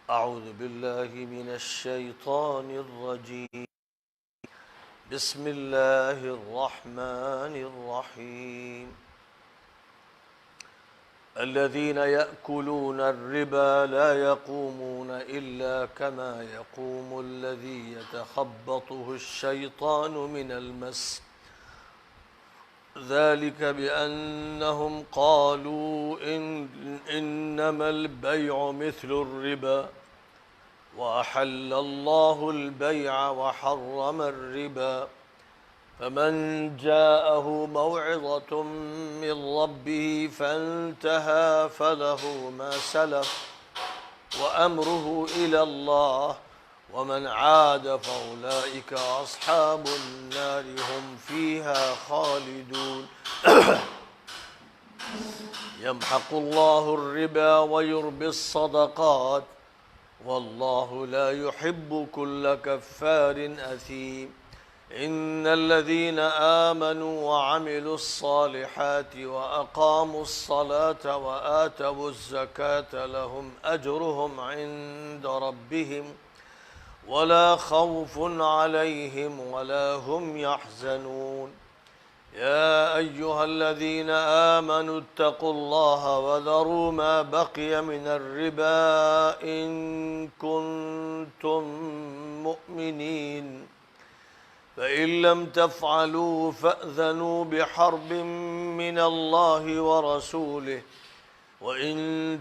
أعوذ بالله من الشيطان الرجيم. بسم الله الرحمن الرحيم. الذين يأكلون الربا لا يقومون إلا كما يقوم الذي يتخبطه الشيطان من المس، ذلك بأنهم قالوا إنما البيع مثل الربا وأحل الله البيع وحرم الربا، فمن جاءه موعظة من ربه فانتهى فله ما سلف وأمره إلى الله ومن عاد فأولئك أصحاب النار هم فيها خالدون. يمحق الله الربا ويربي الصدقات والله لا يحب كل كفار أثيم. إن الذين آمنوا وعملوا الصالحات وأقاموا الصلاة وآتوا الزكاة لهم أجرهم عند ربهم ولا خوف عليهم ولا هم يحزنون. يا أيها الذين آمنوا اتقوا الله وذروا ما بقي من الربا إن كنتم مؤمنين، فإن لم تفعلوا فأذنوا بحرب من الله ورسوله، وإن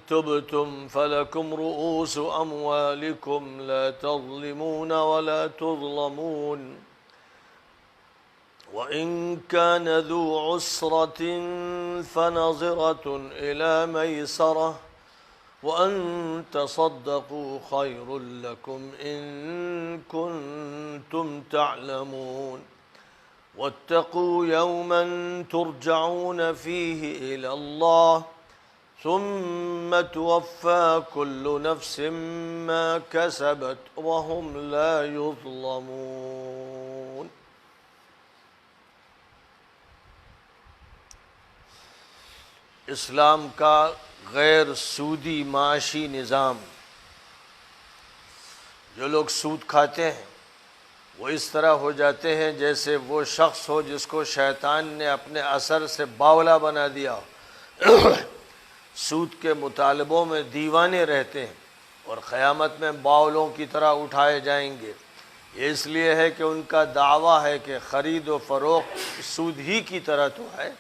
تبتم فلكم رؤوس أموالكم لا تظلمون ولا تظلمون. وإن كان ذو عسرة فنظرة إلى ميسرة وأن تصدقوا خير لكم إن كنتم تعلمون. واتقوا يوما ترجعون فيه إلى الله ثم توفى كل نفس ما كسبت وهم لا يظلمون. اسلام کا غیر سودی معاشی نظام. جو لوگ سود کھاتے ہیں وہ اس طرح ہو جاتے ہیں جیسے وہ شخص ہو جس کو شیطان نے اپنے اثر سے باولا بنا دیا ہو. سود کے مطالبوں میں دیوانے رہتے ہیں اور قیامت میں باولوں کی طرح اٹھائے جائیں گے. یہ اس لیے ہے کہ ان کا دعویٰ ہے کہ خرید و فروخت سود ہی کی طرح تو ہے،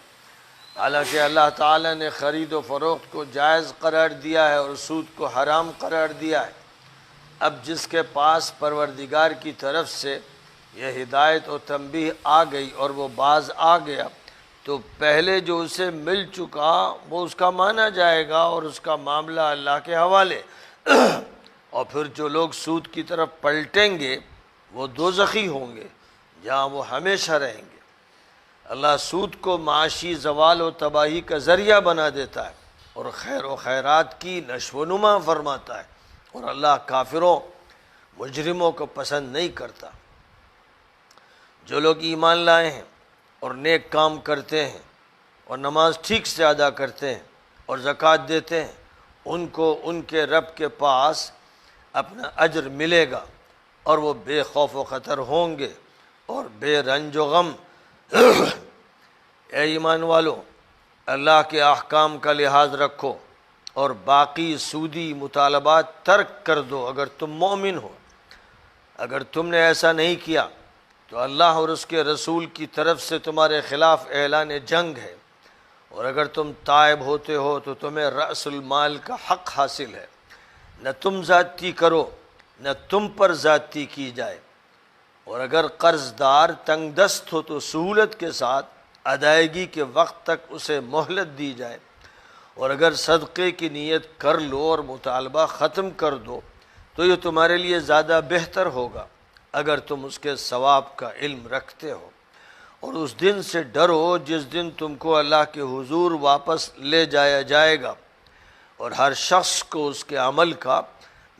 حالانکہ اللہ تعالیٰ نے خرید و فروخت کو جائز قرار دیا ہے اور سود کو حرام قرار دیا ہے. اب جس کے پاس پروردگار کی طرف سے یہ ہدایت و تنبیہ آ گئی اور وہ باز آ گیا تو پہلے جو اسے مل چکا وہ اس کا مانا جائے گا اور اس کا معاملہ اللہ کے حوالے. اور پھر جو لوگ سود کی طرف پلٹیں گے وہ دوزخی ہوں گے جہاں وہ ہمیشہ رہیں گے. اللہ سود کو معاشی زوال و تباہی کا ذریعہ بنا دیتا ہے اور خیر و خیرات کی نشو و نما فرماتا ہے، اور اللہ کافروں مجرموں کو پسند نہیں کرتا. جو لوگ ایمان لائے ہیں اور نیک کام کرتے ہیں اور نماز ٹھیک سے ادا کرتے ہیں اور زکوٰۃ دیتے ہیں ان کو ان کے رب کے پاس اپنا اجر ملے گا اور وہ بے خوف و خطر ہوں گے اور بے رنج و غم. اے ایمان والو، اللہ کے احکام کا لحاظ رکھو اور باقی سودی مطالبات ترک کر دو اگر تم مومن ہو. اگر تم نے ایسا نہیں کیا تو اللہ اور اس کے رسول کی طرف سے تمہارے خلاف اعلان جنگ ہے، اور اگر تم تائب ہوتے ہو تو تمہیں رأس المال کا حق حاصل ہے. نہ تم زیادتی کرو نہ تم پر زیادتی کی جائے، اور اگر قرض دار تنگ دست ہو تو سہولت کے ساتھ ادائیگی کے وقت تک اسے مہلت دی جائے، اور اگر صدقے کی نیت کر لو اور مطالبہ ختم کر دو تو یہ تمہارے لیے زیادہ بہتر ہوگا اگر تم اس کے ثواب کا علم رکھتے ہو. اور اس دن سے ڈرو جس دن تم کو اللہ کے حضور واپس لے جایا جائے گا اور ہر شخص کو اس کے عمل کا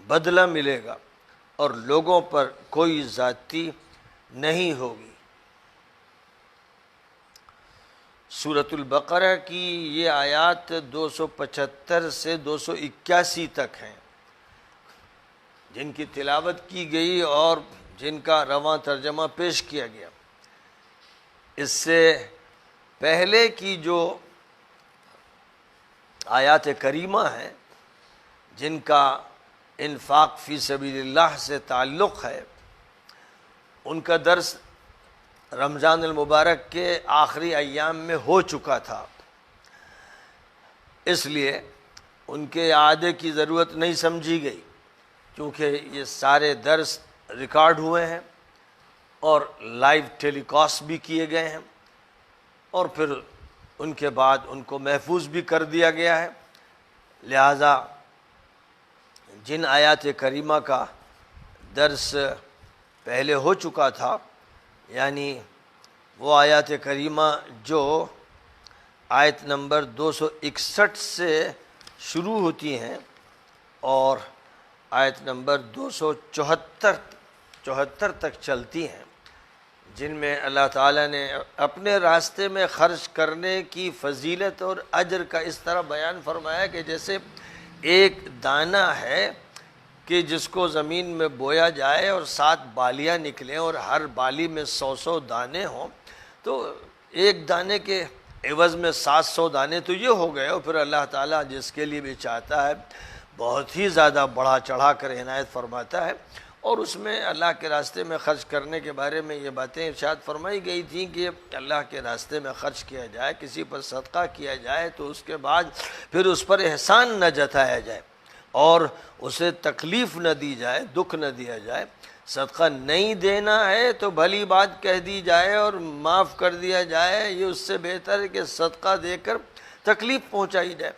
بدلہ ملے گا اور لوگوں پر کوئی زیادتی نہیں ہوگی. سورۃ البقرہ کی یہ آیات 275 سے 281 تک ہیں. جن کی تلاوت کی گئی اور جن کا رواں ترجمہ پیش کیا گیا۔ اس سے پہلے کی جو آیات کریمہ ہیں جن کا انفاق فی سبیل اللہ سے تعلق ہے، ان کا درس رمضان المبارک کے آخری ایام میں ہو چکا تھا، اس لیے ان کے اعادے کی ضرورت نہیں سمجھی گئی، کیونکہ یہ سارے درس ریکارڈ ہوئے ہیں اور لائیو ٹیلی کاسٹ بھی کیے گئے ہیں، اور پھر ان کے بعد ان کو محفوظ بھی کر دیا گیا ہے۔ لہذا جن آیات کریمہ کا درس پہلے ہو چکا تھا، یعنی وہ آیات کریمہ جو آیت نمبر 261 سے شروع ہوتی ہیں اور آیت نمبر 274 تک چلتی ہیں، جن میں اللہ تعالیٰ نے اپنے راستے میں خرچ کرنے کی فضیلت اور اجر کا اس طرح بیان فرمایا کہ جیسے ایک دانہ ہے کہ جس کو زمین میں بویا جائے اور 7 بالیاں نکلیں اور ہر بالی میں 100 دانے ہوں، تو ایک دانے کے عوض میں 700 دانے تو یہ ہو گئے، اور پھر اللہ تعالیٰ جس کے لیے بھی چاہتا ہے بہت ہی زیادہ بڑھا چڑھا کر عنایت فرماتا ہے۔ اور اس میں اللہ کے راستے میں خرچ کرنے کے بارے میں یہ باتیں ارشاد فرمائی گئی تھیں کہ اللہ کے راستے میں خرچ کیا جائے، کسی پر صدقہ کیا جائے تو اس کے بعد پھر اس پر احسان نہ جتایا جائے اور اسے تکلیف نہ دی جائے، دکھ نہ دیا جائے۔ صدقہ نہیں دینا ہے تو بھلی بات کہہ دی جائے اور معاف کر دیا جائے، یہ اس سے بہتر ہے کہ صدقہ دے کر تکلیف پہنچائی جائے۔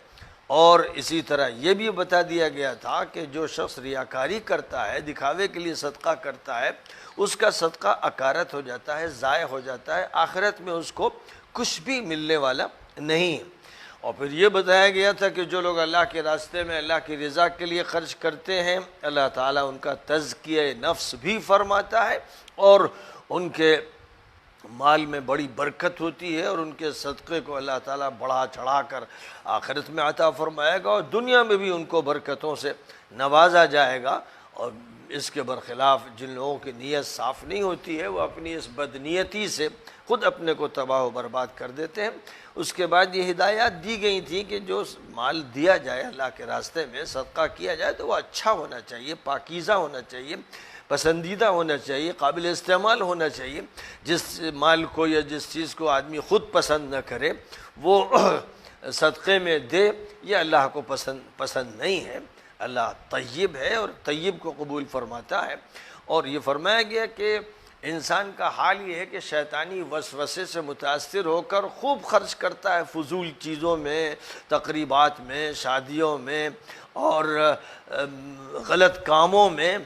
اور اسی طرح یہ بھی بتا دیا گیا تھا کہ جو شخص ریاکاری کرتا ہے، دکھاوے کے لیے صدقہ کرتا ہے، اس کا صدقہ اکارت ہو جاتا ہے، ضائع ہو جاتا ہے، آخرت میں اس کو کچھ بھی ملنے والا نہیں۔ اور پھر یہ بتایا گیا تھا کہ جو لوگ اللہ کے راستے میں اللہ کی رضا کے لیے خرچ کرتے ہیں، اللہ تعالیٰ ان کا تزکیہ نفس بھی فرماتا ہے اور ان کے مال میں بڑی برکت ہوتی ہے، اور ان کے صدقے کو اللہ تعالیٰ بڑھا چڑھا کر آخرت میں عطا فرمائے گا اور دنیا میں بھی ان کو برکتوں سے نوازا جائے گا۔ اور اس کے برخلاف جن لوگوں کی نیت صاف نہیں ہوتی ہے، وہ اپنی اس بدنیتی سے خود اپنے کو تباہ و برباد کر دیتے ہیں۔ اس کے بعد یہ ہدایات دی گئی تھیں کہ جو مال دیا جائے اللہ کے راستے میں، صدقہ کیا جائے تو وہ اچھا ہونا چاہیے، پاکیزہ ہونا چاہیے، پسندیدہ ہونا چاہیے، قابل استعمال ہونا چاہیے۔ جس مال کو یا جس چیز کو آدمی خود پسند نہ کرے وہ صدقے میں دے، یہ اللہ کو پسند نہیں ہے۔ اللہ طیب ہے اور طیب کو قبول فرماتا ہے۔ اور یہ فرمایا گیا کہ انسان کا حال یہ ہے کہ شیطانی وسوسے سے متاثر ہو کر خوب خرچ کرتا ہے، فضول چیزوں میں، تقریبات میں، شادیوں میں اور غلط کاموں میں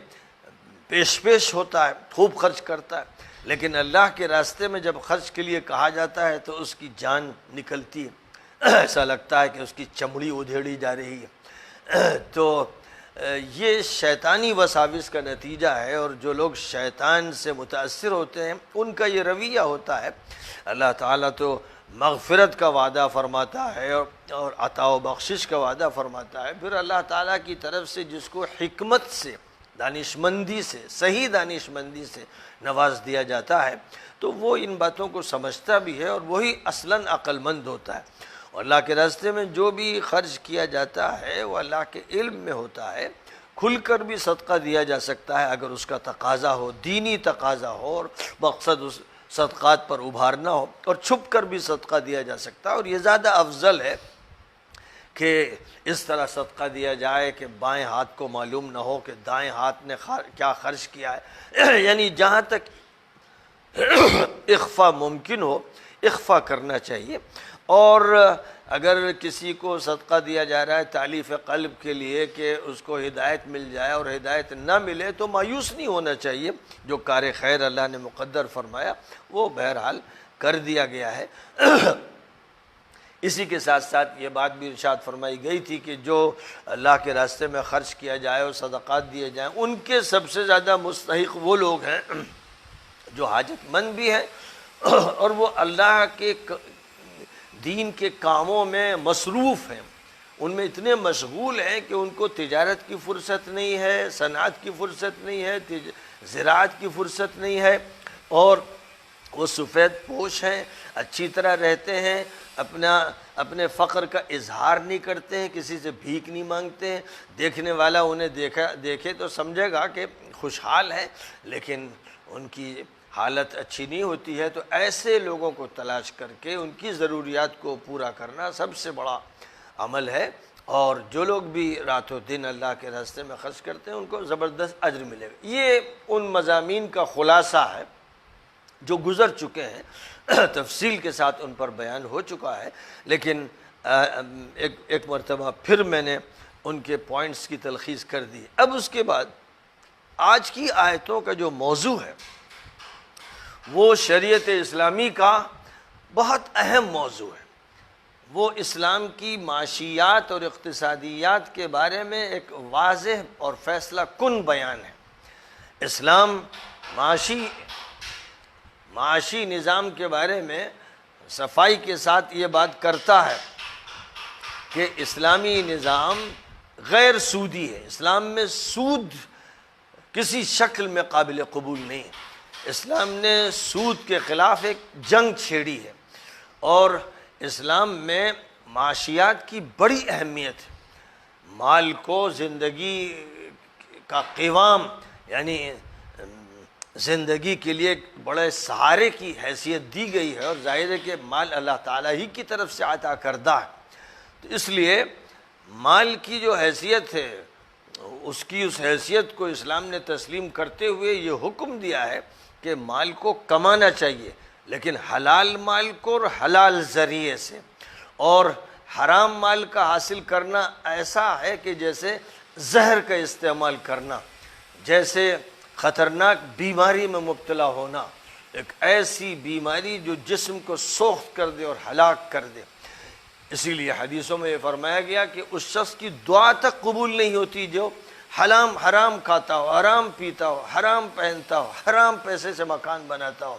پیش ہوتا ہے، خوب خرچ کرتا ہے، لیکن اللہ کے راستے میں جب خرچ کے لیے کہا جاتا ہے تو اس کی جان نکلتی ہے، ایسا لگتا ہے کہ اس کی چمڑی ادھیڑی جا رہی ہے۔ تو یہ شیطانی وساوس کا نتیجہ ہے، اور جو لوگ شیطان سے متاثر ہوتے ہیں ان کا یہ رویہ ہوتا ہے۔ اللہ تعالیٰ تو مغفرت کا وعدہ فرماتا ہے اور عطا و بخشش کا وعدہ فرماتا ہے، پھر اللہ تعالیٰ کی طرف سے جس کو حکمت سے، دانشمندی سے، صحیح دانشمندی سے نواز دیا جاتا ہے تو وہ ان باتوں کو سمجھتا بھی ہے اور وہی اصلاً عقل مند ہوتا ہے۔ اور اللہ کے راستے میں جو بھی خرچ کیا جاتا ہے وہ اللہ کے علم میں ہوتا ہے، کھل کر بھی صدقہ دیا جا سکتا ہے اگر اس کا تقاضا ہو، دینی تقاضا ہو، اور مقصد اس صدقات پر ابھارنا ہو، اور چھپ کر بھی صدقہ دیا جا سکتا ہے۔ اور یہ زیادہ افضل ہے کہ اس طرح صدقہ دیا جائے کہ بائیں ہاتھ کو معلوم نہ ہو کہ دائیں ہاتھ نے کیا خرچ کیا ہے، یعنی جہاں تک اخفا ممکن ہو اخفا کرنا چاہیے۔ اور اگر کسی کو صدقہ دیا جا رہا ہے تالیف قلب کے لیے کہ اس کو ہدایت مل جائے اور ہدایت نہ ملے تو مایوس نہیں ہونا چاہیے، جو کار خیر اللہ نے مقدر فرمایا وہ بہرحال کر دیا گیا ہے۔ اسی کے ساتھ ساتھ یہ بات بھی ارشاد فرمائی گئی تھی کہ جو اللہ کے راستے میں خرچ کیا جائے اور صدقات دیے جائیں، ان کے سب سے زیادہ مستحق وہ لوگ ہیں جو حاجت مند بھی ہیں اور وہ اللہ کے دین کے کاموں میں مصروف ہیں، ان میں اتنے مشغول ہیں کہ ان کو تجارت کی فرصت نہیں ہے، صنعت کی فرصت نہیں ہے، زراعت کی فرصت نہیں ہے، اور وہ سفید پوش ہیں، اچھی طرح رہتے ہیں، اپنے فقر کا اظہار نہیں کرتے ہیں، کسی سے بھیک نہیں مانگتے ہیں، دیکھنے والا انہیں دیکھے تو سمجھے گا کہ خوشحال ہے، لیکن ان کی حالت اچھی نہیں ہوتی ہے۔ تو ایسے لوگوں کو تلاش کر کے ان کی ضروریات کو پورا کرنا سب سے بڑا عمل ہے، اور جو لوگ بھی رات و دن اللہ کے راستے میں خرچ کرتے ہیں ان کو زبردست اجر ملے گا۔ یہ ان مضامین کا خلاصہ ہے جو گزر چکے ہیں، تفصیل کے ساتھ ان پر بیان ہو چکا ہے، لیکن ایک مرتبہ پھر میں نے ان کے پوائنٹس کی تلخیص کر دی۔ اب اس کے بعد آج کی آیتوں کا جو موضوع ہے وہ شریعت اسلامی کا بہت اہم موضوع ہے۔ وہ اسلام کی معاشیات اور اقتصادیات کے بارے میں ایک واضح اور فیصلہ کن بیان ہے۔ اسلام معاشی نظام کے بارے میں صفائی کے ساتھ یہ بات کرتا ہے کہ اسلامی نظام غیر سودی ہے، اسلام میں سود کسی شکل میں قابل قبول نہیں ہے۔ اسلام نے سود کے خلاف ایک جنگ چھیڑی ہے، اور اسلام میں معاشیات کی بڑی اہمیت ہے۔ مال کو زندگی کا قوام، یعنی زندگی کے لیے ایک بڑے سہارے کی حیثیت دی گئی ہے، اور ظاہر ہے کہ مال اللہ تعالیٰ ہی کی طرف سے عطا کردہ ہے۔ تو اس لیے مال کی جو حیثیت ہے، اس حیثیت کو اسلام نے تسلیم کرتے ہوئے یہ حکم دیا ہے کہ مال کو کمانا چاہیے، لیکن حلال مال کو اور حلال ذریعے سے، اور حرام مال کا حاصل کرنا ایسا ہے کہ جیسے زہر کا استعمال کرنا، جیسے خطرناک بیماری میں مبتلا ہونا، ایک ایسی بیماری جو جسم کو سوخت کر دے اور ہلاک کر دے۔ اسی لیے حدیثوں میں یہ فرمایا گیا کہ اس شخص کی دعا تک قبول نہیں ہوتی جو حرام کھاتا ہو، حرام پیتا ہو، حرام پہنتا ہو، حرام پیسے سے مکان بناتا ہو۔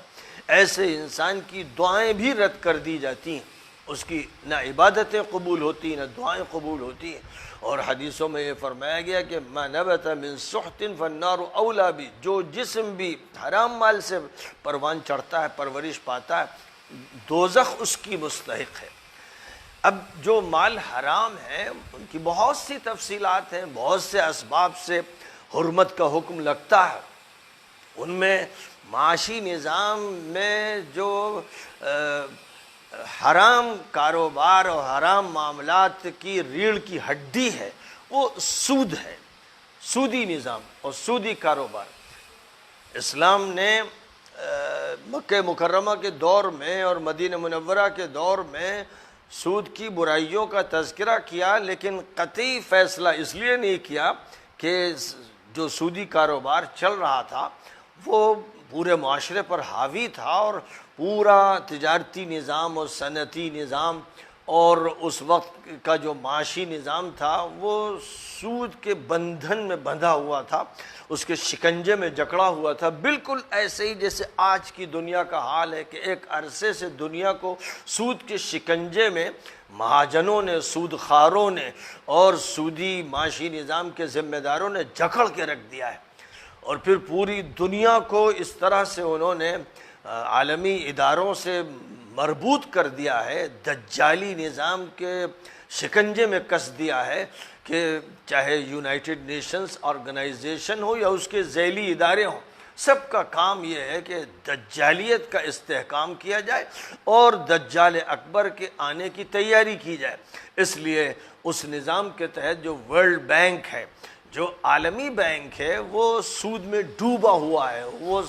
ایسے انسان کی دعائیں بھی رد کر دی جاتی ہیں، اس کی نہ عبادتیں قبول ہوتی نہ دعائیں قبول ہوتی ہیں۔ اور حدیثوں میں یہ فرمایا گیا کہ ما نبت من سحت فالنار اولا بھی، جو جسم بھی حرام مال سے پروان چڑھتا ہے، پرورش پاتا ہے، دوزخ اس کی مستحق ہے۔ اب جو مال حرام ہے ان کی بہت سی تفصیلات ہیں، بہت سے اسباب سے حرمت کا حکم لگتا ہے۔ ان میں معاشی نظام میں جو حرام کاروبار اور حرام معاملات کی ریڑھ کی ہڈی ہے وہ سود ہے، سودی نظام اور سودی کاروبار۔ اسلام نے مکہ مکرمہ کے دور میں اور مدینہ منورہ کے دور میں سود کی برائیوں کا تذکرہ کیا، لیکن قطعی فیصلہ اس لیے نہیں کیا کہ جو سودی کاروبار چل رہا تھا وہ پورے معاشرے پر حاوی تھا، اور پورا تجارتی نظام اور صنعتی نظام اور اس وقت کا جو معاشی نظام تھا وہ سود کے بندھن میں بندھا ہوا تھا، اس کے شکنجے میں جکڑا ہوا تھا، بالکل ایسے ہی جیسے آج کی دنیا کا حال ہے کہ ایک عرصے سے دنیا کو سود کے شکنجے میں مہاجنوں نے، سود خاروں نے اور سودی معاشی نظام کے ذمہ داروں نے جکڑ کے رکھ دیا ہے، اور پھر پوری دنیا کو اس طرح سے انہوں نے عالمی اداروں سے مربوط کر دیا ہے، دجالی نظام کے شکنجے میں کس دیا ہے کہ چاہے یونائٹڈ نیشنز آرگنائزیشن ہو یا اس کے ذیلی ادارے ہوں، سب کا کام یہ ہے کہ دجالیت کا استحکام کیا جائے اور دجال اکبر کے آنے کی تیاری کی جائے۔ اس لیے اس نظام کے تحت جو ورلڈ بینک ہے، جو عالمی بینک ہے، وہ سود میں ڈوبا ہوا ہے، وہ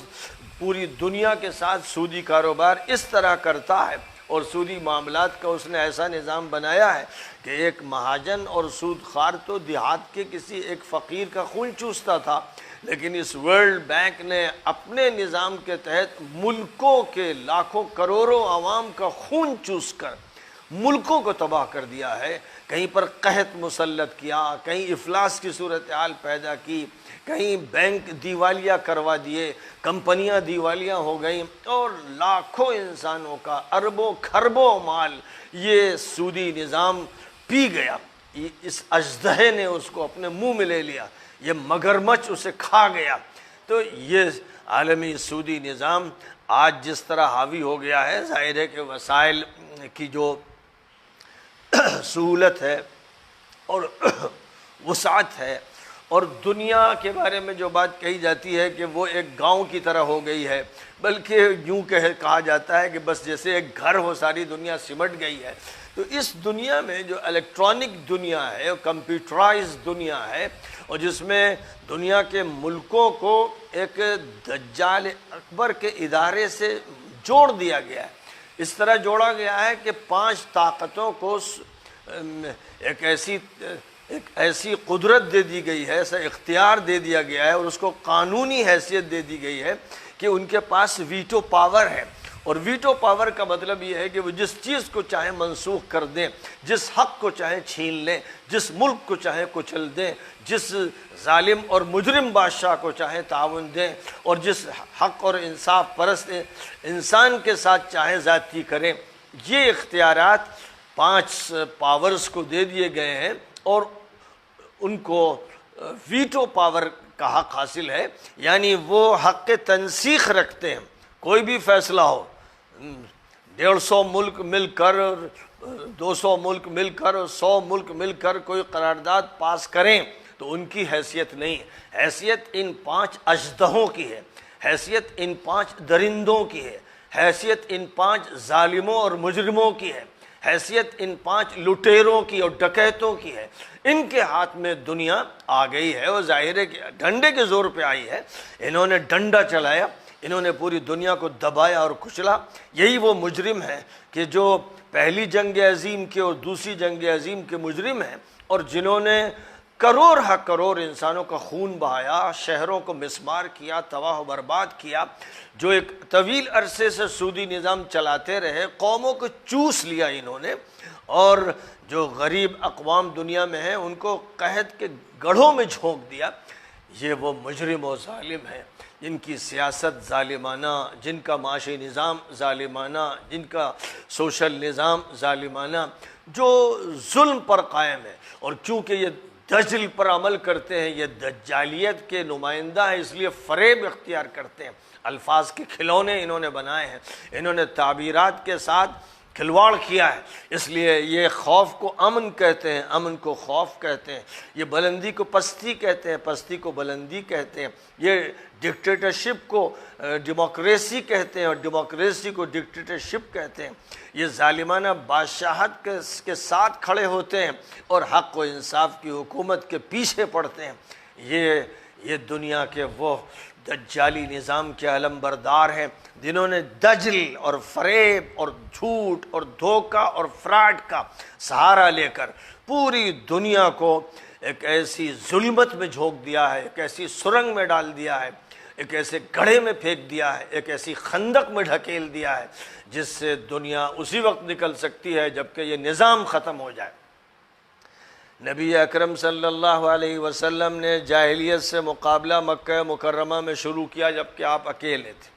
پوری دنیا کے ساتھ سودی کاروبار اس طرح کرتا ہے اور سودی معاملات کا اس نے ایسا نظام بنایا ہے کہ ایک مہاجن اور سود خار تو دیہات کے کسی ایک فقیر کا خون چوستا تھا، لیکن اس ورلڈ بینک نے اپنے نظام کے تحت ملکوں کے لاکھوں کروڑوں عوام کا خون چوس کر ملکوں کو تباہ کر دیا ہے، کہیں پر قحط مسلط کیا، کہیں افلاس کی صورتحال پیدا کی، کہیں بینک دیوالیہ کروا دیے، کمپنیاں دیوالیہ ہو گئیں، اور لاکھوں انسانوں کا اربوں کھربوں مال یہ سودی نظام پی گیا۔ اس اژدہے نے اس کو اپنے منہ میں لے لیا، یہ مگرمچھ اسے کھا گیا۔ تو یہ عالمی سودی نظام آج جس طرح حاوی ہو گیا ہے، ظاہر ہے کہ وسائل کی جو سہولت ہے اور وسعت ہے، اور دنیا کے بارے میں جو بات کہی جاتی ہے کہ وہ ایک گاؤں کی طرح ہو گئی ہے، بلکہ یوں کہا جاتا ہے کہ بس جیسے ایک گھر ہو، ساری دنیا سمٹ گئی ہے۔ تو اس دنیا میں جو الیکٹرانک دنیا ہے، کمپیوٹرائز دنیا ہے، اور جس میں دنیا کے ملکوں کو ایک دجال اکبر کے ادارے سے جوڑ دیا گیا ہے، اس طرح جوڑا گیا ہے کہ 5 طاقتوں کو ایک ایسی قدرت دے دی گئی ہے، ایسا اختیار دے دیا گیا ہے، اور اس کو قانونی حیثیت دے دی گئی ہے کہ ان کے پاس ویٹو پاور ہے۔ اور ویٹو پاور کا مطلب یہ ہے کہ وہ جس چیز کو چاہیں منسوخ کر دیں، جس حق کو چاہیں چھین لیں، جس ملک کو چاہیں کچل دیں، جس ظالم اور مجرم بادشاہ کو چاہیں تعاون دیں، اور جس حق اور انصاف پرست انسان کے ساتھ چاہیں زیادتی کریں۔ یہ اختیارات 5 پاورز کو دے دیے گئے ہیں، اور ان کو ویٹو پاور کا حق حاصل ہے، یعنی وہ حق تنسیخ رکھتے ہیں۔ کوئی بھی فیصلہ ہو، 150 ملک مل کر، 200 ملک مل کر، 100 ملک مل کر کوئی قرارداد پاس کریں تو ان کی حیثیت نہیں، حیثیت ان 5 اژدہوں کی ہے، حیثیت ان 5 درندوں کی ہے، حیثیت ان 5 ظالموں اور مجرموں کی ہے، حیثیت ان 5 لٹیروں کی اور ڈکیتوں کی ہے۔ ان کے ہاتھ میں دنیا آ گئی ہے، اور ظاہر ہے کہ ڈنڈے کے زور پہ آئی ہے۔ انہوں نے ڈنڈا چلایا، انہوں نے پوری دنیا کو دبایا اور کچلا۔ یہی وہ مجرم ہیں کہ جو پہلی جنگ عظیم کے اور دوسری جنگ عظیم کے مجرم ہیں، اور جنہوں نے کروڑ ہا کروڑ انسانوں کا خون بہایا، شہروں کو مسمار کیا، تباہ و برباد کیا، جو ایک طویل عرصے سے سودی نظام چلاتے رہے، قوموں کو چوس لیا انہوں نے، اور جو غریب اقوام دنیا میں ہیں ان کو قحط کے گڑھوں میں جھونک دیا۔ یہ وہ مجرم و ظالم ہیں جن کی سیاست ظالمانہ، جن کا معاشی نظام ظالمانہ، جن کا سوشل نظام ظالمانہ، جو ظلم پر قائم ہے۔ اور چونکہ یہ دجل پر عمل کرتے ہیں، یہ دجالیت کے نمائندہ ہیں، اس لیے فریب اختیار کرتے ہیں، الفاظ کے کھلونے انہوں نے بنائے ہیں، انہوں نے تعبیرات کے ساتھ کھلواڑ کیا ہے، اس لیے یہ خوف کو امن کہتے ہیں، امن کو خوف کہتے ہیں، یہ بلندی کو پستی کہتے ہیں، پستی کو بلندی کہتے ہیں، یہ ڈکٹیٹرشپ کو ڈیموکریسی کہتے ہیں، اور ڈیموکریسی کو ڈکٹیٹرشپ کہتے ہیں۔ یہ ظالمانہ بادشاہت کے ساتھ کھڑے ہوتے ہیں اور حق و انصاف کی حکومت کے پیچھے پڑتے ہیں۔ یہ دنیا کے وہ دجالی نظام کے علم بردار ہیں جنہوں نے دجل اور فریب اور جھوٹ اور دھوکہ اور فراڈ کا سہارا لے کر پوری دنیا کو ایک ایسی ظلمت میں جھونک دیا ہے، ایک ایسی سرنگ میں ڈال دیا ہے، ایک ایسے گڑھے میں پھینک دیا ہے، ایک ایسی خندق میں ڈھکیل دیا ہے جس سے دنیا اسی وقت نکل سکتی ہے جبکہ یہ نظام ختم ہو جائے۔ نبی اکرم صلی اللہ علیہ وسلم نے جاہلیت سے مقابلہ مکہ مکرمہ میں شروع کیا جبکہ آپ اکیلے تھے۔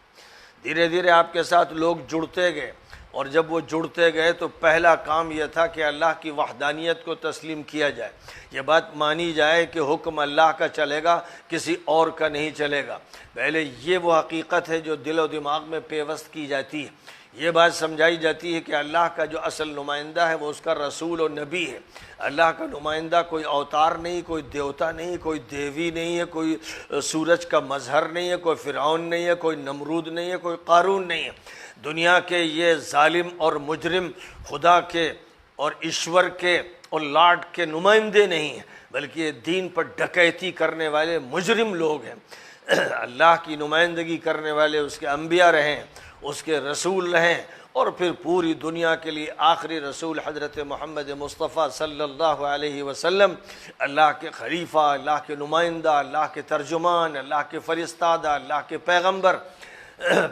دھیرے دھیرے آپ کے ساتھ لوگ جڑتے گئے، اور جب وہ جڑتے گئے تو پہلا کام یہ تھا کہ اللہ کی وحدانیت کو تسلیم کیا جائے، یہ بات مانی جائے کہ حکم اللہ کا چلے گا، کسی اور کا نہیں چلے گا۔ پہلے یہ وہ حقیقت ہے جو دل و دماغ میں پیوست کی جاتی ہے، یہ بات سمجھائی جاتی ہے کہ اللہ کا جو اصل نمائندہ ہے وہ اس کا رسول و نبی ہے۔ اللہ کا نمائندہ کوئی اوتار نہیں، کوئی دیوتا نہیں، کوئی دیوی نہیں ہے، کوئی سورج کا مظہر نہیں ہے، کوئی فرعون نہیں ہے، کوئی نمرود نہیں ہے، کوئی قارون نہیں ہے۔ دنیا کے یہ ظالم اور مجرم خدا کے اور ایشور کے اور لاڈ کے نمائندے نہیں ہیں، بلکہ یہ دین پر ڈکیتی کرنے والے مجرم لوگ ہیں۔ اللہ کی نمائندگی کرنے والے اس کے انبیاء رہیں، اس کے رسول رہیں، اور پھر پوری دنیا کے لیے آخری رسول حضرت محمد مصطفیٰ صلی اللہ علیہ وسلم اللہ کے خلیفہ، اللہ کے نمائندہ، اللہ کے ترجمان، اللہ کے فرستادہ، اللہ کے پیغمبر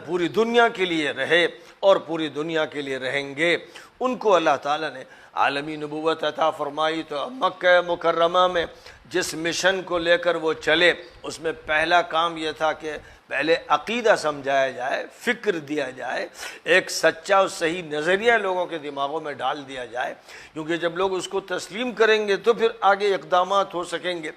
پوری دنیا کے لیے رہے اور پوری دنیا کے لیے رہیں گے۔ ان کو اللہ تعالیٰ نے عالمی نبوت عطا فرمائی۔ تو مکہ مکرمہ میں جس مشن کو لے کر وہ چلے، اس میں پہلا کام یہ تھا کہ پہلے عقیدہ سمجھایا جائے، فکر دیا جائے، ایک سچا اور صحیح نظریہ لوگوں کے دماغوں میں ڈال دیا جائے، کیونکہ جب لوگ اس کو تسلیم کریں گے تو پھر آگے اقدامات ہو سکیں گے۔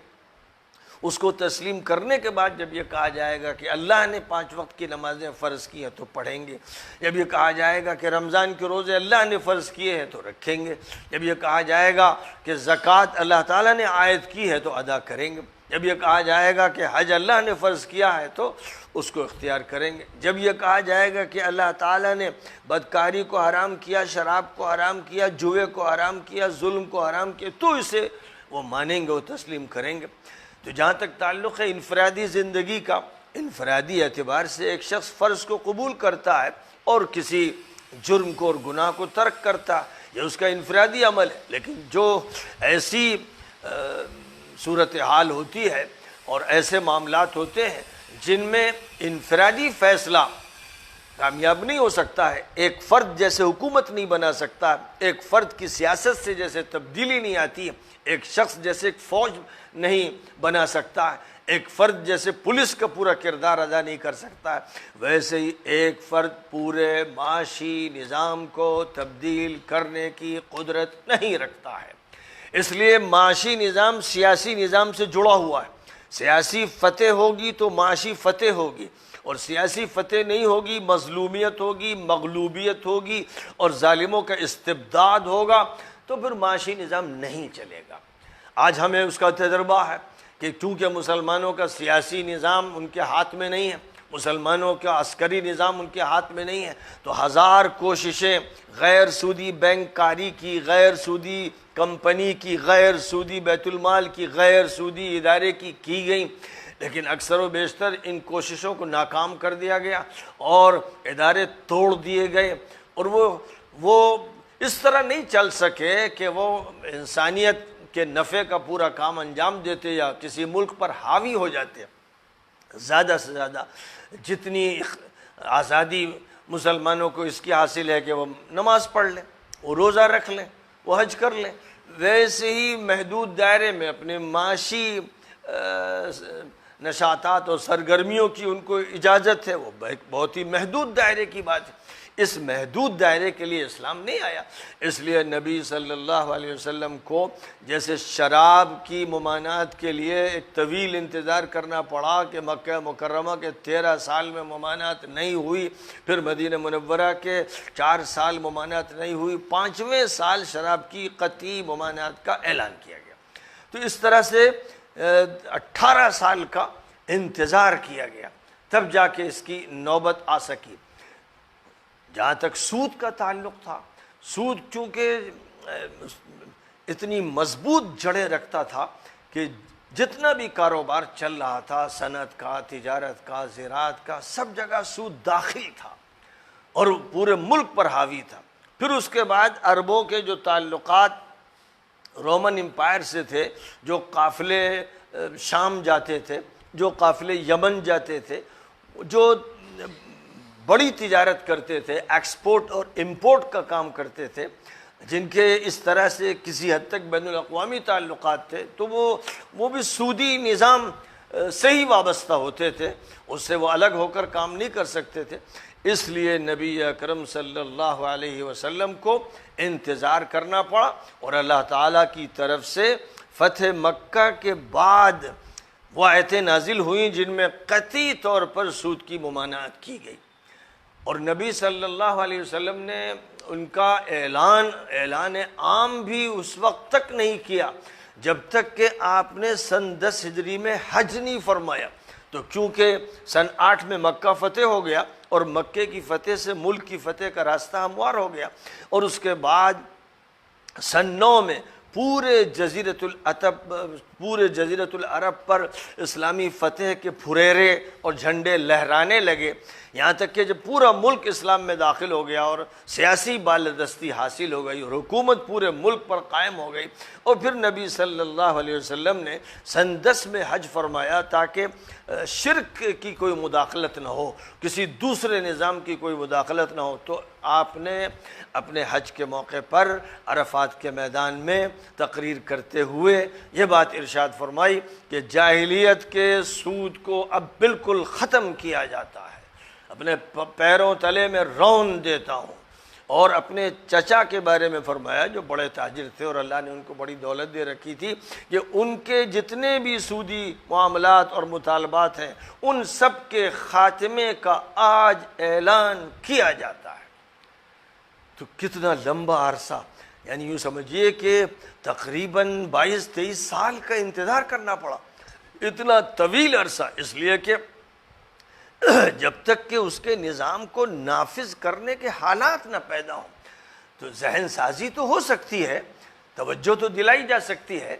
اس کو تسلیم کرنے کے بعد جب یہ کہا جائے گا کہ اللہ نے 5 وقت کی نمازیں فرض کی ہیں تو پڑھیں گے، جب یہ کہا جائے گا کہ رمضان کے روزے اللہ نے فرض کیے ہیں تو رکھیں گے، جب یہ کہا جائے گا کہ زکوٰۃ اللہ تعالیٰ نے عائد کی ہے تو ادا کریں گے، جب یہ کہا جائے گا کہ حج اللہ نے فرض کیا ہے تو اس کو اختیار کریں گے، جب یہ کہا جائے گا کہ اللہ تعالیٰ نے بدکاری کو حرام کیا، شراب کو حرام کیا، جوئے کو حرام کیا، ظلم کو حرام کیا، تو اسے وہ مانیں گے، وہ تسلیم کریں گے۔ تو جہاں تک تعلق ہے انفرادی زندگی کا، انفرادی اعتبار سے ایک شخص فرض کو قبول کرتا ہے اور کسی جرم کو اور گناہ کو ترک کرتا ہے، یہ اس کا انفرادی عمل ہے، لیکن جو ایسی صورتحال ہوتی ہے اور ایسے معاملات ہوتے ہیں جن میں انفرادی فیصلہ کامیاب نہیں ہو سکتا ہے، ایک فرد جیسے حکومت نہیں بنا سکتا، ایک فرد کی سیاست سے جیسے تبدیلی نہیں آتی ہے، ایک شخص جیسے ایک فوج نہیں بنا سکتا ہے، ایک فرد جیسے پولیس کا پورا کردار ادا نہیں کر سکتا ہے، ویسے ہی ایک فرد پورے معاشی نظام کو تبدیل کرنے کی قدرت نہیں رکھتا ہے۔ اس لیے معاشی نظام سیاسی نظام سے جڑا ہوا ہے، سیاسی فتح ہوگی تو معاشی فتح ہوگی، اور سیاسی فتح نہیں ہوگی مظلومیت ہوگی، مغلوبیت ہوگی اور ظالموں کا استبداد ہوگا، تو پھر معاشی نظام نہیں چلے گا۔ آج ہمیں اس کا تجربہ ہے کہ چونکہ مسلمانوں کا سیاسی نظام ان کے ہاتھ میں نہیں ہے، مسلمانوں کا عسکری نظام ان کے ہاتھ میں نہیں ہے، تو 1000 کوششیں غیر سودی بینک کاری کی، غیر سودی کمپنی کی، غیر سودی بیت المال کی، غیر سودی ادارے کی گئیں، لیکن اکثر و بیشتر ان کوششوں کو ناکام کر دیا گیا اور ادارے توڑ دیے گئے، اور وہ اس طرح نہیں چل سکے کہ وہ انسانیت کے نفع کا پورا کام انجام دیتے یا کسی ملک پر حاوی ہو جاتے۔ زیادہ سے زیادہ جتنی آزادی مسلمانوں کو اس کی حاصل ہے کہ وہ نماز پڑھ لیں، وہ روزہ رکھ لیں، وہ حج کر لیں، ویسے ہی محدود دائرے میں اپنے معاشی نشاطات اور سرگرمیوں کی ان کو اجازت ہے، وہ بہت ہی محدود دائرے کی بات ہے۔ اس محدود دائرے کے لیے اسلام نہیں آیا، اس لیے نبی صلی اللہ علیہ وسلم کو جیسے شراب کی ممانعت کے لیے ایک طویل انتظار کرنا پڑا کہ مکہ مکرمہ کے 13 سال میں ممانعت نہیں ہوئی، پھر مدینہ منورہ کے 4 سال ممانعت نہیں ہوئی، 5ویں سال شراب کی قطعی ممانعت کا اعلان کیا گیا۔ تو اس طرح سے 18 سال کا انتظار کیا گیا، تب جا کے اس کی نوبت آ سکی۔ جہاں تک سود کا تعلق تھا، سود چونکہ اتنی مضبوط جڑیں رکھتا تھا کہ جتنا بھی کاروبار چل رہا تھا، صنعت کا، تجارت کا، زراعت کا، سب جگہ سود داخل تھا اور پورے ملک پر حاوی تھا۔ پھر اس کے بعد عربوں کے جو تعلقات رومن امپائر سے تھے، جو قافلے شام جاتے تھے، جو قافلے یمن جاتے تھے، جو بڑی تجارت کرتے تھے، ایکسپورٹ اور امپورٹ کا کام کرتے تھے، جن کے اس طرح سے کسی حد تک بین الاقوامی تعلقات تھے، تو وہ بھی سودی نظام سے ہی وابستہ ہوتے تھے، اس سے وہ الگ ہو کر کام نہیں کر سکتے تھے۔ اس لیے نبی اکرم صلی اللہ علیہ وسلم کو انتظار کرنا پڑا، اور اللہ تعالیٰ کی طرف سے فتح مکہ کے بعد وہ آیتیں نازل ہوئیں جن میں قطعی طور پر سود کی ممانعت کی گئی، اور نبی صلی اللہ علیہ وسلم نے ان کا اعلان عام بھی اس وقت تک نہیں کیا جب تک کہ آپ نے سن 10 ہجری میں حج نہیں فرمایا۔ تو کیونکہ سن 8 میں مکہ فتح ہو گیا اور مکے کی فتح سے ملک کی فتح کا راستہ ہموار ہو گیا، اور اس کے بعد سن 9 میں پورے جزیرۃ العرب پر اسلامی فتح کے پھریرے اور جھنڈے لہرانے لگے۔ یہاں تک کہ جب پورا ملک اسلام میں داخل ہو گیا اور سیاسی بالادستی حاصل ہو گئی اور حکومت پورے ملک پر قائم ہو گئی، اور پھر نبی صلی اللہ علیہ وسلم نے سن 10 میں حج فرمایا تاکہ شرک کی کوئی مداخلت نہ ہو، کسی دوسرے نظام کی کوئی مداخلت نہ ہو، تو آپ نے اپنے حج کے موقع پر عرفات کے میدان میں تقریر کرتے ہوئے یہ بات ارشاد فرمائی کہ جاہلیت کے سود کو اب بالکل ختم کیا جاتا ہے، اپنے پیروں تلے میں رون دیتا ہوں۔ اور اپنے چچا کے بارے میں فرمایا جو بڑے تاجر تھے اور اللہ نے ان کو بڑی دولت دے رکھی تھی، کہ ان کے جتنے بھی سودی معاملات اور مطالبات ہیں ان سب کے خاتمے کا آج اعلان کیا جاتا ہے۔ تو کتنا لمبا عرصہ، یعنی یوں سمجھیے کہ تقریباً 22-23 سال کا انتظار کرنا پڑا، اتنا طویل عرصہ، اس لیے کہ جب تک کہ اس کے نظام کو نافذ کرنے کے حالات نہ پیدا ہوں۔ تو ذہن سازی تو ہو سکتی ہے، توجہ تو دلائی جا سکتی ہے،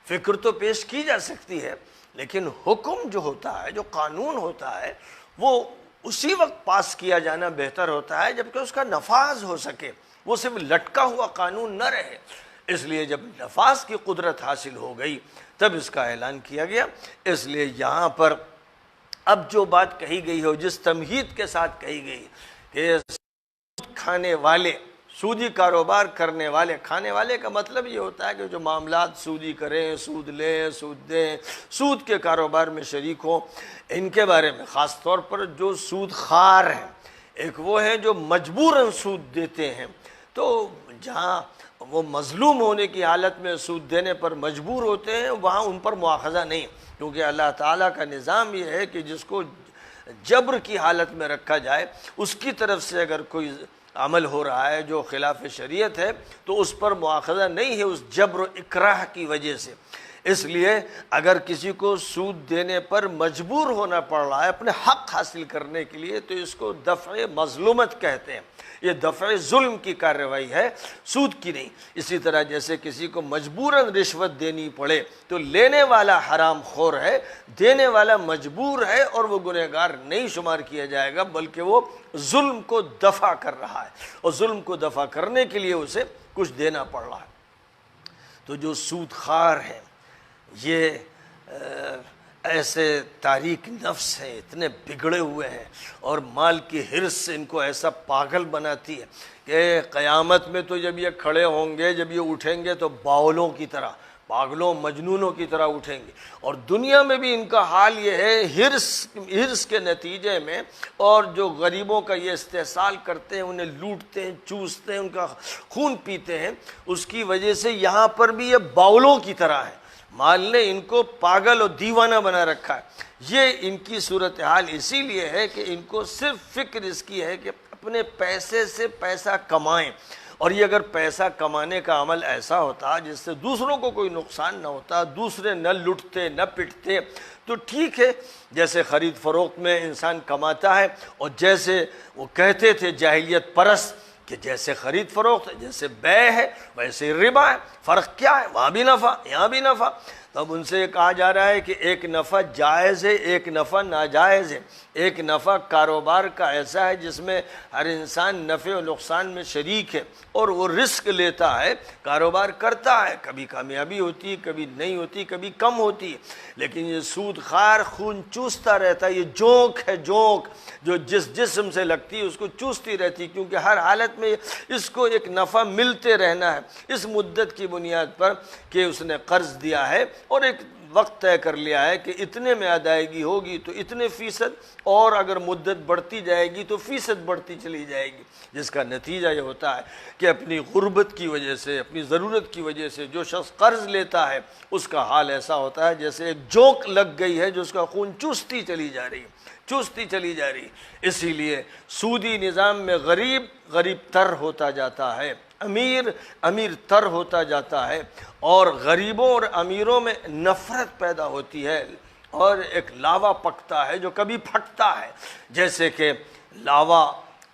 فکر تو پیش کی جا سکتی ہے، لیکن حکم جو ہوتا ہے، جو قانون ہوتا ہے، وہ اسی وقت پاس کیا جانا بہتر ہوتا ہے جبکہ اس کا نفاذ ہو سکے، وہ صرف لٹکا ہوا قانون نہ رہے۔ اس لیے جب نفاذ کی قدرت حاصل ہو گئی تب اس کا اعلان کیا گیا۔ اس لیے یہاں پر اب جو بات کہی گئی ہو، جس تمہید کے ساتھ کہی گئی کہ سود کھانے والے، سودی کاروبار کرنے والے، کھانے والے کا مطلب یہ ہوتا ہے کہ جو معاملات سودی کریں، سود لیں، سود دیں، سود کے کاروبار میں شریک ہوں، ان کے بارے میں خاص طور پر جو سود خوار ہیں، ایک وہ ہیں جو مجبوراً سود دیتے ہیں، تو جہاں وہ مظلوم ہونے کی حالت میں سود دینے پر مجبور ہوتے ہیں وہاں ان پر مواخذہ نہیں، کیونکہ اللہ تعالیٰ کا نظام یہ ہے کہ جس کو جبر کی حالت میں رکھا جائے، اس کی طرف سے اگر کوئی عمل ہو رہا ہے جو خلاف شریعت ہے تو اس پر مواخذہ نہیں ہے اس جبر و اکراہ کی وجہ سے۔ اس لیے اگر کسی کو سود دینے پر مجبور ہونا پڑ رہا ہے اپنے حق حاصل کرنے کے لیے تو اس کو دفع مظلومت کہتے ہیں، یہ دفع ظلم کی کارروائی ہے، سود کی نہیں۔ اسی طرح جیسے کسی کو مجبوراً رشوت دینی پڑے تو لینے والا حرام خور ہے، دینے والا مجبور ہے اور وہ گنہگار نہیں شمار کیا جائے گا، بلکہ وہ ظلم کو دفع کر رہا ہے اور ظلم کو دفع کرنے کے لیے اسے کچھ دینا پڑ رہا ہے۔ تو جو سود خوار ہیں یہ ایسے تاریک نفس ہیں، اتنے بگڑے ہوئے ہیں، اور مال کی حرص سے ان کو ایسا پاگل بناتی ہے کہ قیامت میں تو جب یہ کھڑے ہوں گے، جب یہ اٹھیں گے تو باولوں کی طرح، پاگلوں مجنونوں کی طرح اٹھیں گے۔ اور دنیا میں بھی ان کا حال یہ ہے، حرص کے نتیجے میں، اور جو غریبوں کا یہ استحصال کرتے ہیں، انہیں لوٹتے ہیں، چوستے ہیں، ان کا خون پیتے ہیں، اس کی وجہ سے یہاں پر بھی یہ باولوں کی طرح ہے، مال نے ان کو پاگل اور دیوانہ بنا رکھا ہے۔ یہ ان کی صورتحال اسی لیے ہے کہ ان کو صرف فکر اس کی ہے کہ اپنے پیسے سے پیسہ کمائیں، اور یہ اگر پیسہ کمانے کا عمل ایسا ہوتا جس سے دوسروں کو کوئی نقصان نہ ہوتا، دوسرے نہ لٹتے نہ پٹتے، تو ٹھیک ہے، جیسے خرید فروخت میں انسان کماتا ہے، اور جیسے وہ کہتے تھے جاہلیت پرست کہ جیسے خرید فروخت ہے، جیسے بیع ہے ویسے ربا ہے، فرق کیا ہے؟ وہاں بھی نفع یہاں بھی نفع۔ تو اب ان سے یہ کہا جا رہا ہے کہ ایک نفع جائز ہے، ایک نفع ناجائز ہے۔ ایک نفع کاروبار کا ایسا ہے جس میں ہر انسان نفع و نقصان میں شریک ہے اور وہ رسک لیتا ہے، کاروبار کرتا ہے، کبھی کامیابی ہوتی ہے، کبھی نہیں ہوتی، کبھی کم ہوتی ہے۔ لیکن یہ سود خوار خون چوستا رہتا ہے، یہ جونک ہے، جونک جو جس جسم سے لگتی ہے اس کو چوستی رہتی، کیونکہ ہر حالت میں اس کو ایک نفع ملتے رہنا ہے، اس مدت کی بنیاد پر کہ اس نے قرض دیا ہے اور ایک وقت طے کر لیا ہے کہ اتنے میں ادائیگی ہوگی تو اتنے فیصد، اور اگر مدت بڑھتی جائے گی تو فیصد بڑھتی چلی جائے گی، جس کا نتیجہ یہ ہوتا ہے کہ اپنی غربت کی وجہ سے، اپنی ضرورت کی وجہ سے جو شخص قرض لیتا ہے اس کا حال ایسا ہوتا ہے جیسے ایک جوک لگ گئی ہے جو اس کا خون چوستی چلی جا رہی ہے، چوستی چلی جا رہی۔ اسی لیے سودی نظام میں غریب غریب تر ہوتا جاتا ہے، امیر امیر تر ہوتا جاتا ہے، اور غریبوں اور امیروں میں نفرت پیدا ہوتی ہے، اور ایک لاوا پکتا ہے جو کبھی پھٹتا ہے، جیسے کہ لاوا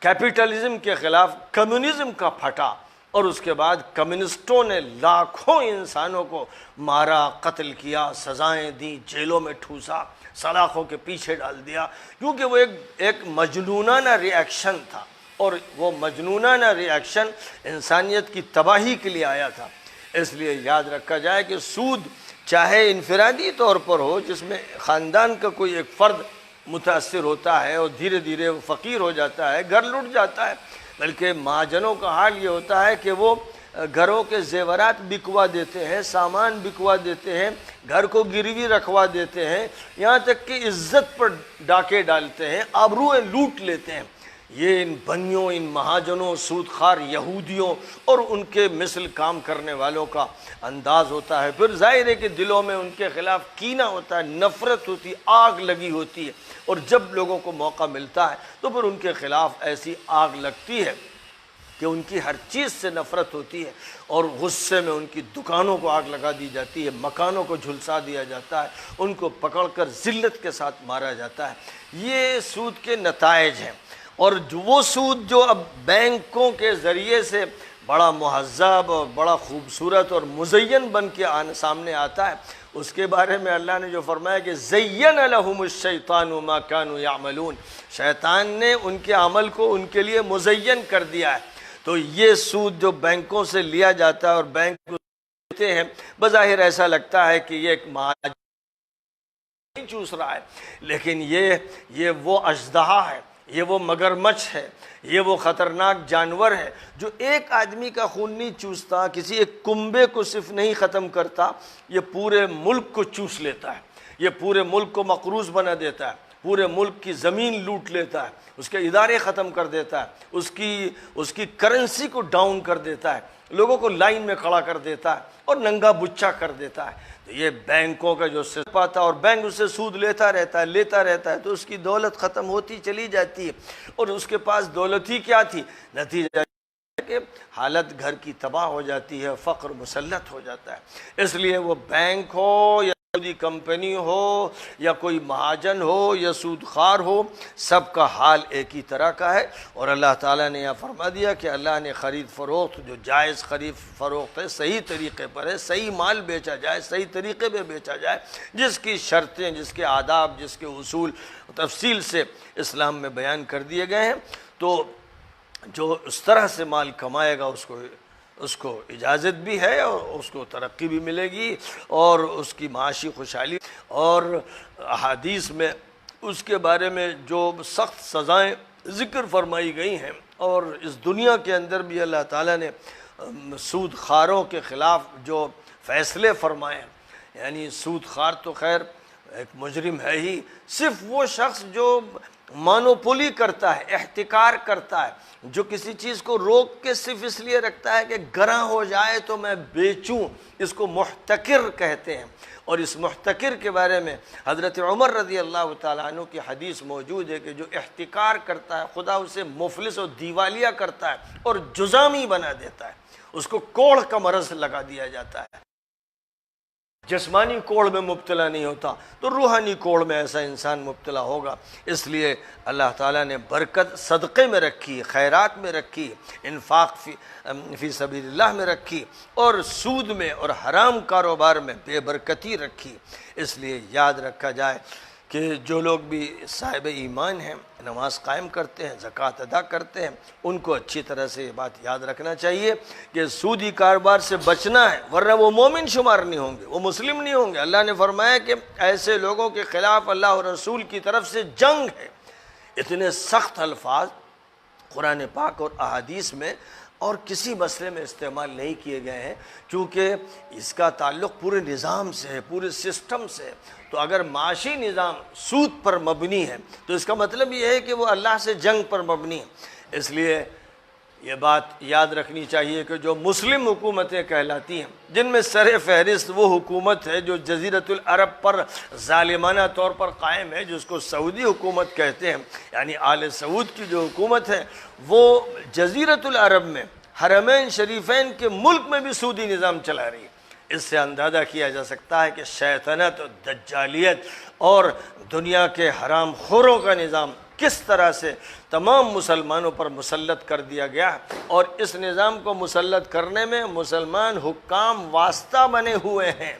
کیپٹلزم کے خلاف کمیونزم کا پھٹا، اور اس کے بعد کمیونسٹوں نے لاکھوں انسانوں کو مارا، قتل کیا، سزائیں دیں، جیلوں میں ٹھوسا، سلاخوں کے پیچھے ڈال دیا، کیونکہ وہ ایک مجنونانہ ری ایکشن تھا، اور وہ مجنونانہ ری ایکشن انسانیت کی تباہی کے لیے آیا تھا۔ اس لیے یاد رکھا جائے کہ سود چاہے انفرادی طور پر ہو، جس میں خاندان کا کوئی ایک فرد متاثر ہوتا ہے اور دھیرے دھیرے وہ فقیر ہو جاتا ہے، گھر لٹ جاتا ہے، بلکہ مہاجنوں کا حال یہ ہوتا ہے کہ وہ گھروں کے زیورات بکوا دیتے ہیں، سامان بکوا دیتے ہیں، گھر کو گروی رکھوا دیتے ہیں، یہاں تک کہ عزت پر ڈاکے ڈالتے ہیں، آبروئیں لوٹ لیتے ہیں۔ یہ ان بنیوں، ان مہاجنوں، سودخوار یہودیوں اور ان کے مثل کام کرنے والوں کا انداز ہوتا ہے۔ پھر ظاہر ہے کہ دلوں میں ان کے خلاف کینہ ہوتا ہے، نفرت ہوتی ہے، آگ لگی ہوتی ہے، اور جب لوگوں کو موقع ملتا ہے تو پھر ان کے خلاف ایسی آگ لگتی ہے کہ ان کی ہر چیز سے نفرت ہوتی ہے، اور غصے میں ان کی دکانوں کو آگ لگا دی جاتی ہے، مکانوں کو جھلسا دیا جاتا ہے، ان کو پکڑ کر ذلت کے ساتھ مارا جاتا ہے۔ یہ سود کے نتائج ہیں۔ اور وہ سود جو اب بینکوں کے ذریعے سے بڑا مہذب اور بڑا خوبصورت اور مزین بن کے سامنے آتا ہے، اس کے بارے میں اللہ نے جو فرمایا کہ زین لہم الشیطان ما کانوا یعملون، شیطان نے ان کے عمل کو ان کے لیے مزین کر دیا ہے۔ تو یہ سود جو بینکوں سے لیا جاتا ہے اور بینک دیتے ہیں، بظاہر ایسا لگتا ہے کہ یہ ایک نہیں چوس رہا ہے، لیکن یہ وہ اژدہا ہے، یہ وہ مگرمچھ ہے، یہ وہ خطرناک جانور ہے جو ایک آدمی کا خون نہیں چوستا، کسی ایک کنبے کو صرف نہیں ختم کرتا، یہ پورے ملک کو چوس لیتا ہے، یہ پورے ملک کو مقروض بنا دیتا ہے، پورے ملک کی زمین لوٹ لیتا ہے، اس کے ادارے ختم کر دیتا ہے، اس کی کرنسی کو ڈاؤن کر دیتا ہے، لوگوں کو لائن میں کھڑا کر دیتا ہے اور ننگا بچا کر دیتا ہے۔ تو یہ بینکوں کا جو پاتا، اور بینک اس سے سود لیتا رہتا ہے تو اس کی دولت ختم ہوتی چلی جاتی ہے، اور اس کے پاس دولت ہی کیا تھی، نتیجہ کہ حالت گھر کی تباہ ہو جاتی ہے، فقر مسلط ہو جاتا ہے۔ اس لیے وہ بینک ہو یا سعودی کمپنی ہو یا کوئی مہاجن ہو یا سودخوار ہو، سب کا حال ایک ہی طرح کا ہے۔ اور اللہ تعالیٰ نے یہاں فرما دیا کہ اللہ نے خرید فروخت جو جائز خرید فروخت ہے، صحیح طریقے پر ہے، صحیح مال بیچا جائے، صحیح طریقے پہ بیچا جائے، جس کی شرطیں، جس کے آداب، جس کے اصول تفصیل سے اسلام میں بیان کر دیے گئے ہیں، تو جو اس طرح سے مال کمائے گا اس کو اجازت بھی ہے، اور اس کو ترقی بھی ملے گی، اور اس کی معاشی خوشحالی۔ اور احادیث میں اس کے بارے میں جو سخت سزائیں ذکر فرمائی گئی ہیں، اور اس دنیا کے اندر بھی اللہ تعالیٰ نے سود خاروں کے خلاف جو فیصلے فرمائے ہیں، یعنی سود خار تو خیر ایک مجرم ہے ہی، صرف وہ شخص جو مانوپولی کرتا ہے، احتکار کرتا ہے، جو کسی چیز کو روک کے صرف اس لیے رکھتا ہے کہ گراں ہو جائے تو میں بیچوں، اس کو محتکر کہتے ہیں۔ اور اس محتکر کے بارے میں حضرت عمر رضی اللہ تعالیٰ عنہ کی حدیث موجود ہے کہ جو احتکار کرتا ہے خدا اسے مفلس و دیوالیہ کرتا ہے اور جزامی بنا دیتا ہے، اس کو کوڑھ کا مرض لگا دیا جاتا ہے۔ جسمانی کوڑھ میں مبتلا نہیں ہوتا تو روحانی کوڑھ میں ایسا انسان مبتلا ہوگا۔ اس لیے اللہ تعالیٰ نے برکت صدقے میں رکھی، خیرات میں رکھی، انفاق فی سبیل اللہ میں رکھی، اور سود میں اور حرام کاروبار میں بے برکتی رکھی۔ اس لیے یاد رکھا جائے کہ جو لوگ بھی صاحب ایمان ہیں، نماز قائم کرتے ہیں، زکوٰۃ ادا کرتے ہیں، ان کو اچھی طرح سے یہ بات یاد رکھنا چاہیے کہ سودی کاروبار سے بچنا ہے، ورنہ وہ مومن شمار نہیں ہوں گے، وہ مسلم نہیں ہوں گے۔ اللہ نے فرمایا کہ ایسے لوگوں کے خلاف اللہ اور رسول کی طرف سے جنگ ہے۔ اتنے سخت الفاظ قرآن پاک اور احادیث میں اور کسی مسئلے میں استعمال نہیں کیے گئے ہیں، کیونکہ اس کا تعلق پورے نظام سے ہے، پورے سسٹم سے ہے۔ تو اگر معاشی نظام سود پر مبنی ہے تو اس کا مطلب یہ ہے کہ وہ اللہ سے جنگ پر مبنی ہے۔ اس لیے یہ بات یاد رکھنی چاہیے کہ جو مسلم حکومتیں کہلاتی ہیں، جن میں سر فہرست وہ حکومت ہے جو جزیرۃ العرب پر ظالمانہ طور پر قائم ہے، جس کو سعودی حکومت کہتے ہیں، یعنی آل سعود کی جو حکومت ہے وہ جزیرۃ العرب میں حرمین شریفین کے ملک میں بھی سودی نظام چلا رہی ہے۔ اس سے اندازہ کیا جا سکتا ہے کہ شیطنت اور دجالیت اور دنیا کے حرام خوروں کا نظام کس طرح سے تمام مسلمانوں پر مسلط کر دیا گیا ہے، اور اس نظام کو مسلط کرنے میں مسلمان حکام واسطہ بنے ہوئے ہیں۔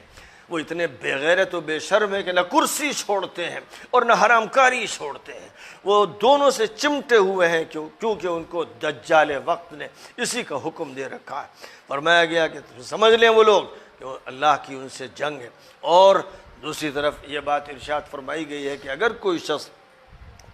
وہ اتنے بے غیرت و بے شرم ہے کہ نہ کرسی چھوڑتے ہیں اور نہ حرام کاری چھوڑتے ہیں، وہ دونوں سے چمٹے ہوئے ہیں، کیونکہ ان کو دجال وقت نے اسی کا حکم دے رکھا ہے۔ فرمایا گیا کہ سمجھ لیں وہ لوگ کہ اللہ کی ان سے جنگ ہے۔ اور دوسری طرف یہ بات ارشاد فرمائی گئی ہے کہ اگر کوئی شخص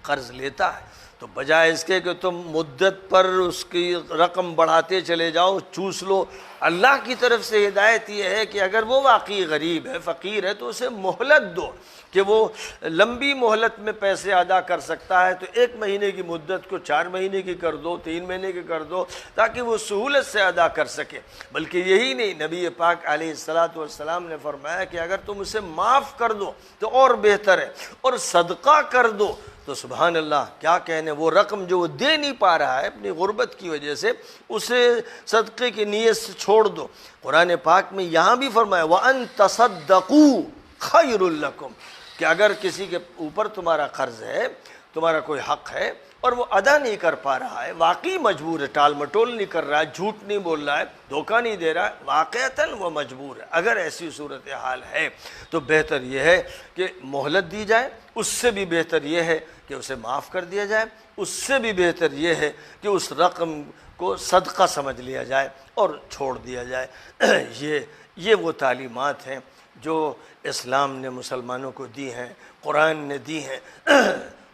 قرض لیتا ہے تو بجائے اس کے کہ تم مدت پر اس کی رقم بڑھاتے چلے جاؤ، چوس لو، اللہ کی طرف سے ہدایت یہ ہے کہ اگر وہ واقعی غریب ہے، فقیر ہے، تو اسے مہلت دو کہ وہ لمبی مہلت میں پیسے ادا کر سکتا ہے، تو 1 مہینے کی مدت کو 4 مہینے کی کر دو، 3 مہینے کی کر دو، تاکہ وہ سہولت سے ادا کر سکے۔ بلکہ یہی نہیں، نبی پاک علیہ السلام نے فرمایا کہ اگر تم اسے معاف کر دو تو اور بہتر ہے، اور صدقہ کر دو تو سبحان اللہ کیا کہنے، وہ رقم جو وہ دے نہیں پا رہا ہے اپنی غربت کی وجہ سے، اسے صدقے کی نیت سے چھوڑ دو۔ قرآن پاک میں یہاں بھی فرمایا وَأَن تَصَدَّقُوا خَيْرٌ لَكُمْ، کہ اگر کسی کے اوپر تمہارا قرض ہے، تمہارا کوئی حق ہے اور وہ ادا نہیں کر پا رہا ہے، واقعی مجبور ہے، ٹال مٹول نہیں کر رہا ہے، جھوٹ نہیں بول رہا ہے، دھوکہ نہیں دے رہا ہے، واقعتاً وہ مجبور ہے، اگر ایسی صورتحال ہے تو بہتر یہ ہے کہ مہلت دی جائے، اس سے بھی بہتر یہ ہے کہ اسے معاف کر دیا جائے، اس سے بھی بہتر یہ ہے کہ اس رقم کو صدقہ سمجھ لیا جائے اور چھوڑ دیا جائے۔ یہ وہ تعلیمات ہیں جو اسلام نے مسلمانوں کو دی ہیں، قرآن نے دی ہیں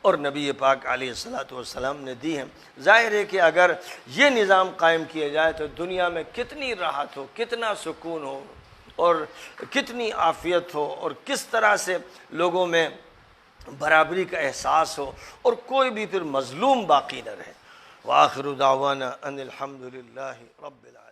اور نبی پاک علیہ السلام نے دی ہیں۔ ظاہر ہے کہ اگر یہ نظام قائم کیا جائے تو دنیا میں کتنی راحت ہو، کتنا سکون ہو اور کتنی عافیت ہو، اور کس طرح سے لوگوں میں برابری کا احساس ہو، اور کوئی بھی پھر مظلوم باقی نہ رہے۔ وآخر دعوانا ان الحمد للہ رب العالمین۔